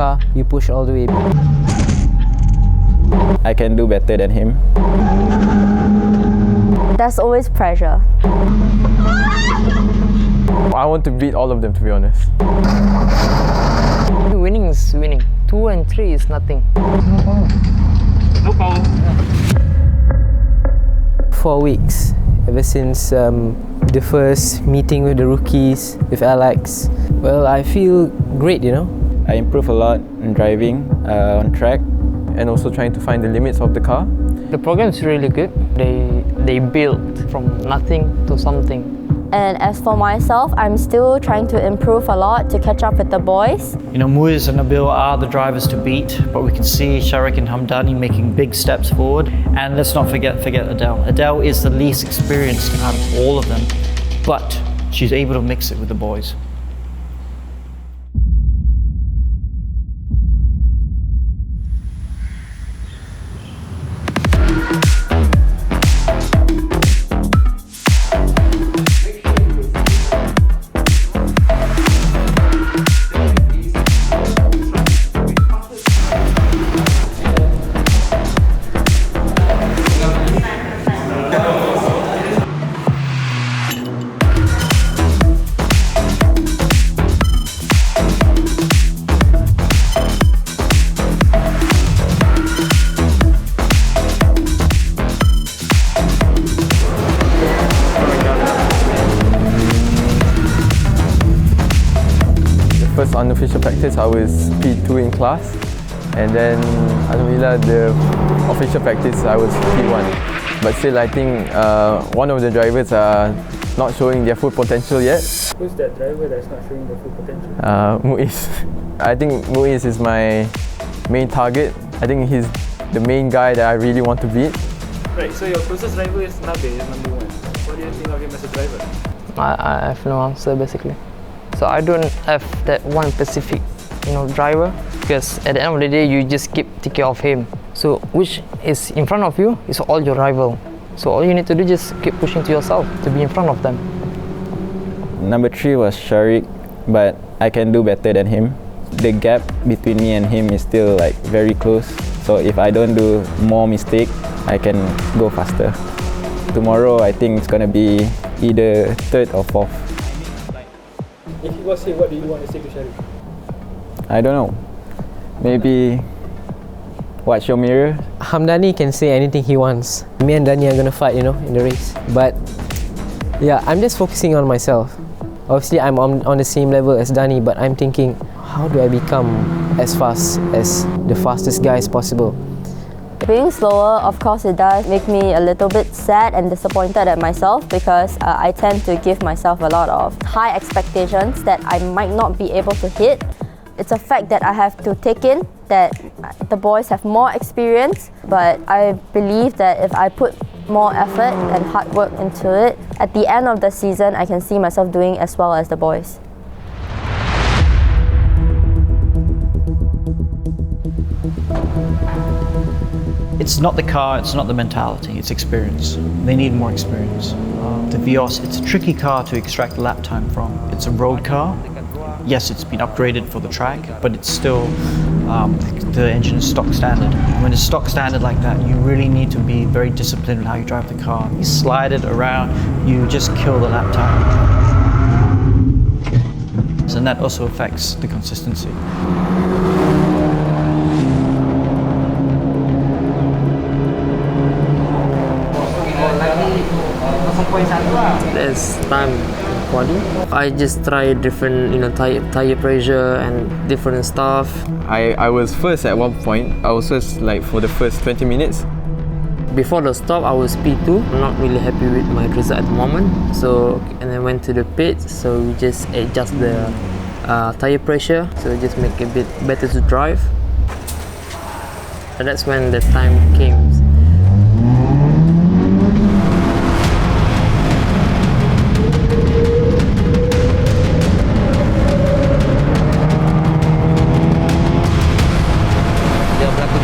car, you push all the way. I can do better than him. There's always pressure. I want to beat all of them, to be honest. Winning is winning. 2 and 3 is nothing. No problem. 4 weeks, ever since the first meeting with the rookies, with Alex. Well, I feel great, you know. I improve a lot in driving on track. And also trying to find the limits of the car. The program is really good. They built from nothing to something. And as for myself, I'm still trying to improve a lot to catch up with the boys. You know, Muiz and Nabil are the drivers to beat, but we can see Sharik and Hamdani making big steps forward. And let's not forget Adele. Adele is the least experienced out of all of them, but she's able to mix it with the boys. First unofficial practice, I was P2 in class, and then alhamdulillah the official practice I was P1. But still, I think one of the drivers are not showing their full potential yet. Who's that driver that's not showing the full potential? Muiz. I think Muiz is my main target. I think he's the main guy that I really want to beat. Right, so your closest driver is Nabil, number 1. What do you think of him as a driver? I have no answer basically. So I don't have that one specific, driver, because at the end of the day you just keep taking care of him. So which is in front of you is all your rival. So all you need to do is just keep pushing to yourself to be in front of them. Number 3 was Sharik, but I can do better than him. The gap between me and him is still very close. So if I don't do more mistake, I can go faster. Tomorrow I think it's gonna be either 3rd or 4th. If he was here, what do you want to say to Sharik? I don't know. Maybe watch your mirror. Hamdani can say anything he wants. Me and Dani are gonna fight, in the race. But yeah, I'm just focusing on myself. Obviously, I'm on the same level as Dani, but I'm thinking, how do I become as fast as the fastest guy as possible? Being slower, of course, it does make me a little bit sad and disappointed at myself because I tend to give myself a lot of high expectations that I might not be able to hit. It's a fact that I have to take in that the boys have more experience, but I believe that if I put more effort and hard work into it, at the end of the season, I can see myself doing as well as the boys. It's not the car, it's not the mentality, it's experience. They need more experience. The Vios, it's a tricky car to extract lap time from. It's a road car. Yes, it's been upgraded for the track, but it's still, the engine is stock standard. When it's stock standard like that, you really need to be very disciplined in how you drive the car. You slide it around, you just kill the lap time. And that also affects the consistency. There's time quali. I just try different, tire pressure and different stuff. I was first at one point. I was first for the first 20 minutes. Before the stop, I was P2. I'm not really happy with my result at the moment. And I went to the pits. So we just adjust the tire pressure. So just make it a bit better to drive. And that's when the time came.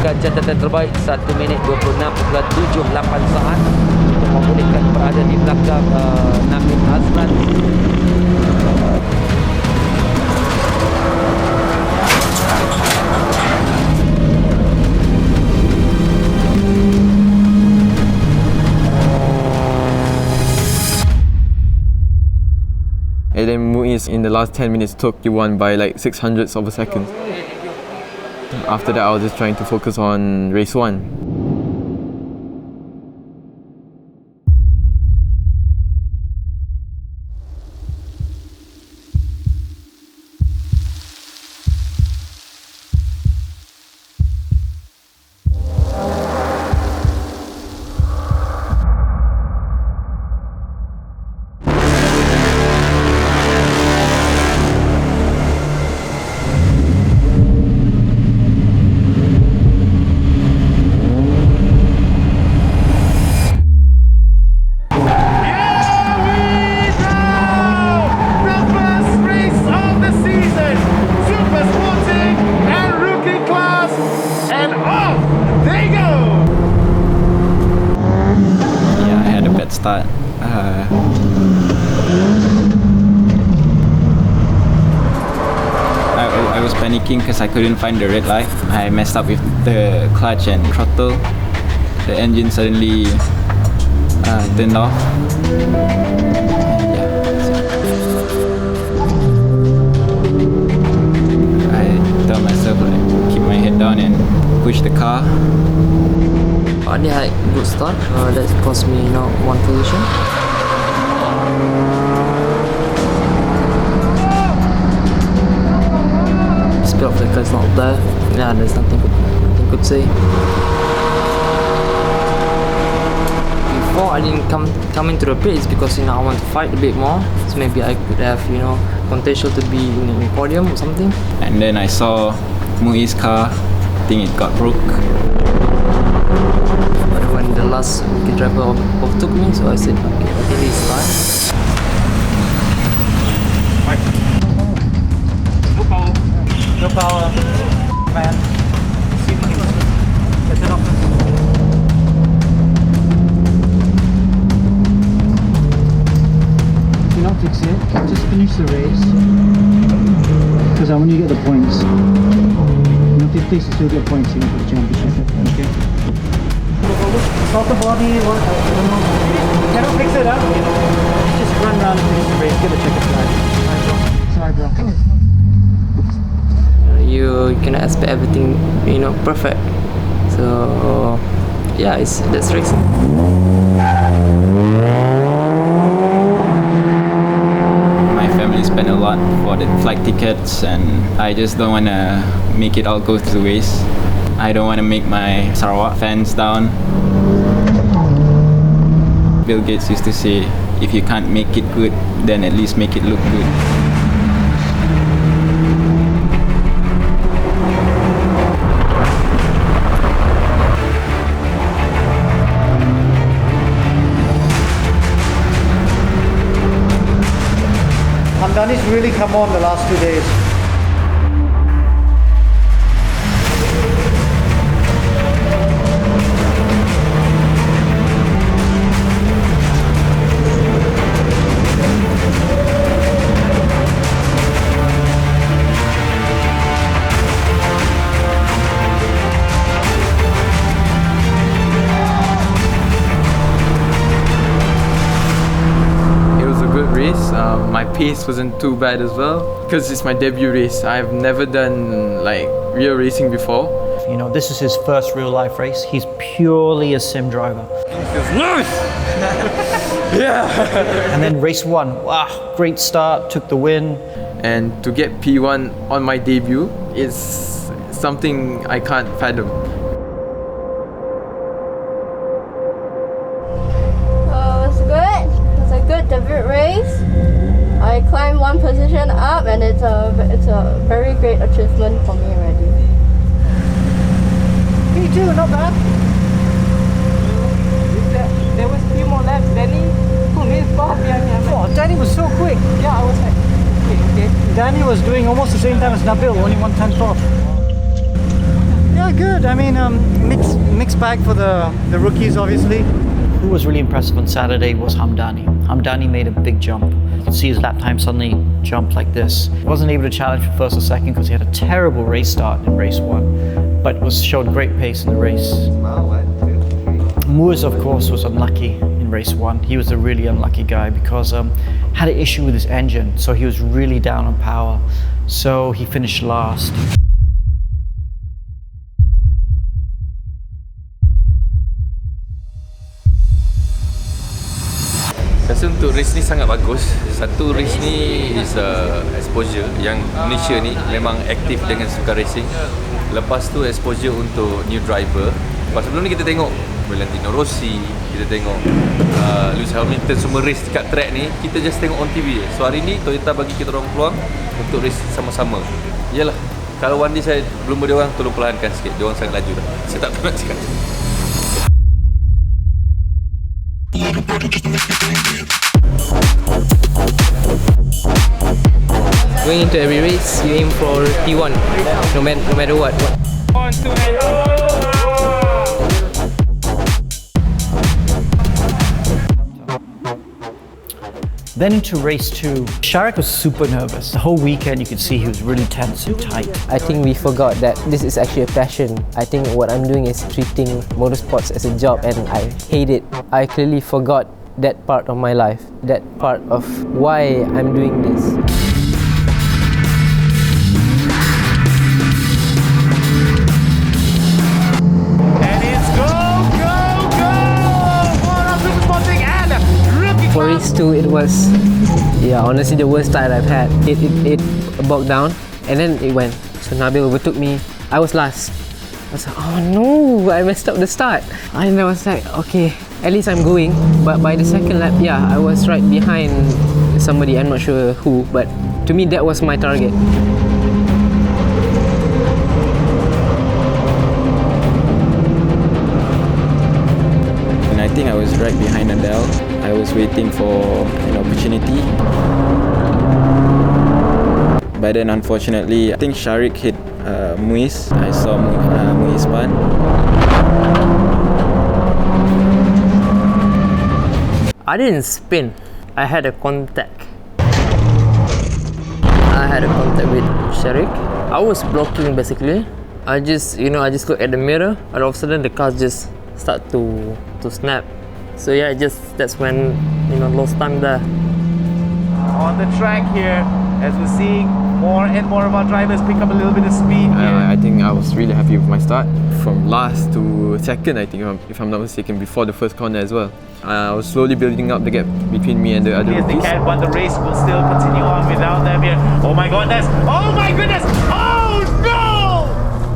Catatan terbaik 1 minit 26.78 saat untuk memulihkan berada di belakang Nabil Azlan. because in the last 10 minutes Tokyo won by like 600ths of a second. After that I was just trying to focus on race 1. Start. I was panicking because I couldn't find the red light. I messed up with the clutch and throttle. The engine suddenly turned off. I tell myself like keep my head down and push the car. I did had a good start. That cost me, one position. Speed of the car is not there. Yeah, there's nothing could say. Before I didn't come into the pits because I want to fight a bit more. So maybe I could have potential to be in the podium or something. And then I saw Mui's car. I think it got broke. But when the last driver overtook me, so I said, okay, I think it's time. No power, man. Let's turn off. Do not fix it, just finish the race. Because I want you to get the points. If you fix it, you'll get points for the championship. Okay? Sort the body, I don't know. You cannot fix it up. Just run around and finish the race, get a checkered flag. Sorry, bro. You cannot expect everything, perfect. So, yeah, that's racing. My family spent a lot for the flight tickets, and I just don't want to make it all go to waste. I don't want to make my Sarawak fans down. Bill Gates used to say, if you can't make it good, then at least make it look good. Hamdani's really come on the last 2 days. My pace wasn't too bad as well because it's my debut race. I've never done like real racing before. This is his first real life race. He's purely a sim driver. Nice! Yeah! And then race 1, wow, great start, took the win. And to get P1 on my debut is something I can't fathom. It's good. It's a good debut race. I climbed one position up, and it's a very great achievement for me already. P2, not bad. There was a few more laps. Danny, Oh, Danny was so quick. Yeah, I was like, okay. Danny was doing almost the same time as Nabil, only 1/10 off. Yeah, good. I mean, mixed bag for the rookies, obviously. Who was really impressive on Saturday was Hamdani. Hamdani made a big jump. You can see his lap time suddenly jump like this. He wasn't able to challenge for first or second because he had a terrible race start in race 1, but showed great pace in the race. Moores, of course, was unlucky in race 1. He was a really unlucky guy because had an issue with his engine, so he was really down on power. So he finished last. Rasa untuk race ni sangat bagus. Satu race ni is exposure yang Malaysia ni memang aktif dengan sukan racing. Lepas tu exposure untuk new driver. Lepas sebelum ni kita tengok Valentino Rossi, kita tengok Lewis Hamilton semua race dekat track ni, kita just tengok on TV je. So hari ni Toyota bagi kita orang peluang untuk race sama-sama. Yalah, kalau one day saya belum boleh orang, tolong perlahankan sikit. Dia orang sangat laju dah. Saya tak tahu nak cakap. Going into every race, you aim for P1, no matter what. 1, 2, and Then into race 2, Sharik was super nervous. The whole weekend you could see he was really tense and tight. I think we forgot that this is actually a passion. I think what I'm doing is treating motorsports as a job and I hate it. I clearly forgot that part of my life, that part of why I'm doing this. For race 2, it was, honestly the worst start I've had. It bogged down and then it went. So Nabil overtook me. I was last. I was like, oh no, I messed up the start. And I was like, okay, at least I'm going. But by the second lap, I was right behind somebody, I'm not sure who, but to me that was my target. And I think I was right behind Adele. I was waiting for an opportunity. But then unfortunately, I think Sharik hit Muiz. I saw Muiz spun. I didn't spin. I had a contact. I had a contact with Sharik. I was blocking basically. I just look at the mirror and all of a sudden the cars just start to snap. So that's when lost time there. On the track here, as we're seeing more and more of our drivers pick up a little bit of speed here. I think I was really happy with my start. From last to second, I think, if I'm not mistaken, before the first corner as well. I was slowly building up the gap between me and the other Yes, they rookies. can, but the race will still continue on without them here. Oh my goodness! Oh my goodness! Oh no!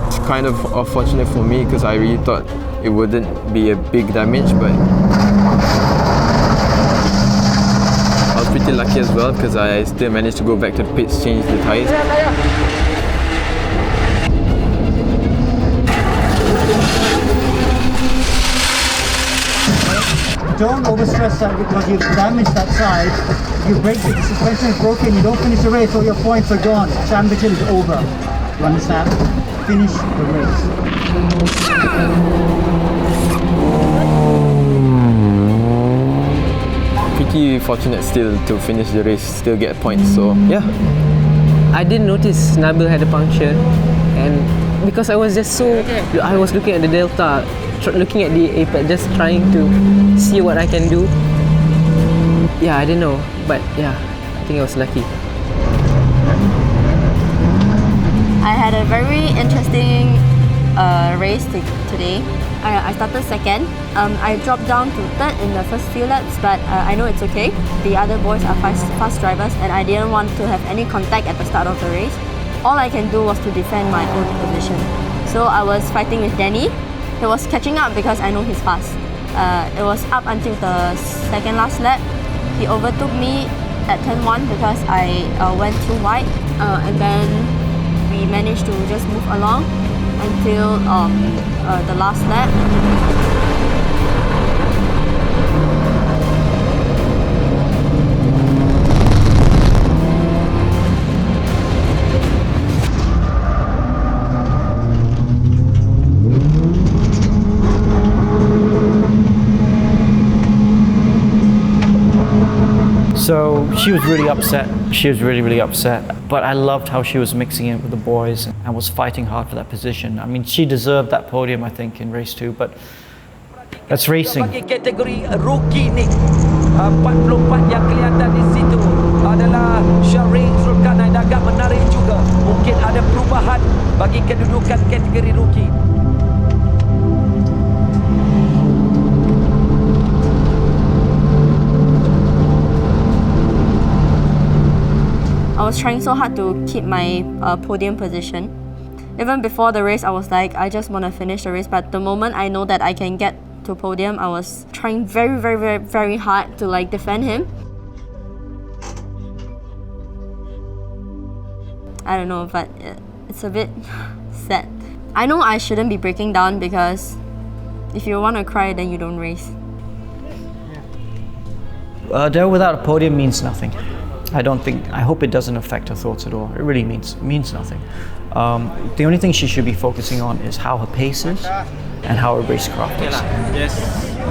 It's kind of unfortunate for me because I really thought it wouldn't be a big damage, but I was pretty lucky as well because I still managed to go back to the pits, change the tyres. Don't overstress that because you've damaged that side. You break it, the suspension is broken, you don't finish the race, all your points are gone. Championship is over. You understand? Finish the race. Pretty fortunate still to finish the race, still get points, so yeah. I didn't notice Nabil had a puncture, and because I was just I was looking at the delta, looking at the apex, just trying to see what I can do. I didn't know, but I think I was lucky. I had a very interesting race today. I started second. I dropped down to third in the first few laps, but I know it's okay. The other boys are fast drivers and I didn't want to have any contact at the start of the race. All I can do was to defend my own position. So I was fighting with Danny. He was catching up because I know he's fast. It was up until the second last lap. He overtook me at turn 1 because I went too wide, and then we managed to just move along until the last lap. So she was really upset. She was really, really upset. But I loved how she was mixing it with the boys and was fighting hard for that position. I mean, she deserved that podium, I think, in race 2, but that's racing. Bagi kategori rookie ni 44 yang kelihatan di situ adalah Sharik Zulkarnain, agak menarik juga. Mungkin ada perubahan bagi kedudukan kategori rookie. I was trying so hard to keep my podium position. Even before the race, I was like, I just want to finish the race. But the moment I know that I can get to podium, I was trying very hard to like defend him. I don't know, but it's a bit sad. I know I shouldn't be breaking down because if you want to cry, then you don't race. There without a podium means nothing. I hope it doesn't affect her thoughts at all. It really means nothing. The only thing she should be focusing on is how her pace is and how her racecraft is. Yes,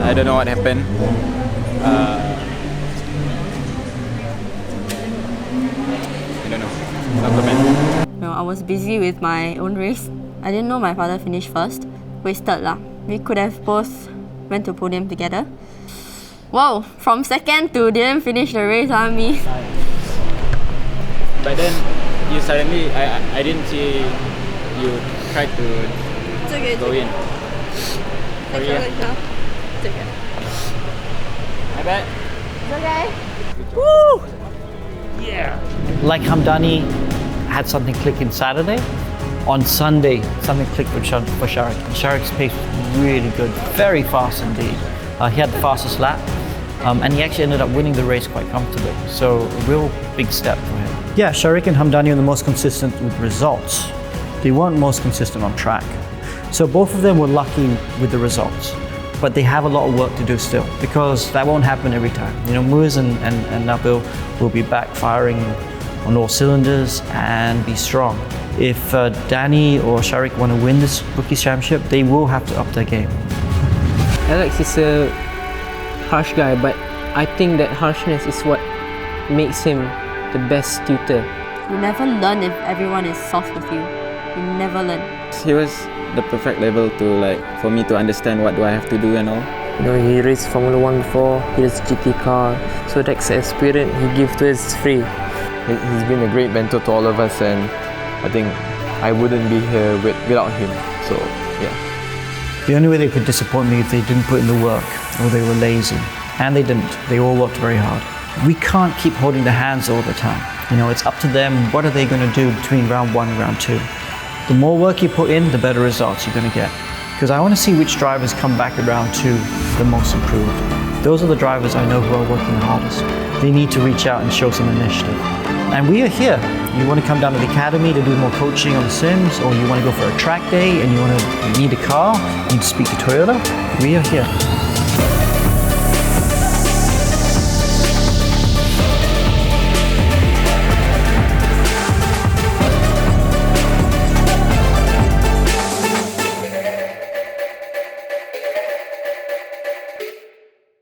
I don't know what happened. I don't know. Supplement. No, I was busy with my own race. I didn't know my father finished first. Wasted lah. We could have both went to podium together. Whoa, from second to didn't finish the race, me. But then you suddenly, I didn't see you try to go in. Sorry, yeah. It's okay. My bad. It's okay. Woo! Yeah. Like Hamdani had something click in Saturday, on Sunday something clicked for Sharik. Sharik's pace was really good, very fast indeed. He had the fastest lap. And he actually ended up winning the race quite comfortably. So a real big step for him. Yeah, Sharik and Hamdani are the most consistent with results. They weren't most consistent on track. So both of them were lucky with the results. But they have a lot of work to do still, because that won't happen every time. You know, Muiz and Nabil will be back firing on all cylinders and be strong. If Danny or Sharik want to win this rookie championship, they will have to up their game. Alex is a harsh guy, but I think that harshness is what makes him the best tutor. You never learn if everyone is soft with you. You never learn. He was the perfect level to for me to understand what do I have to do and all. You know, he raced Formula 1 before, he raced GT car, so that's the experience he gives to us free. He's been a great mentor to all of us, and I think I wouldn't be here without him. So yeah. The only way they could disappoint me if they didn't put in the work or they were lazy. And they didn't. They all worked very hard. We can't keep holding their hands all the time. You know, it's up to them. What are they going to do between round 1 and round 2? The more work you put in, the better results you're going to get. Because I want to see which drivers come back at round 2 the most improved. Those are the drivers I know who are working the hardest. They need to reach out and show some initiative. And we are here. You want to come down to the academy to do more coaching on the sims, or you want to go for a track day and you need a car, you need to speak to Toyota, we are here.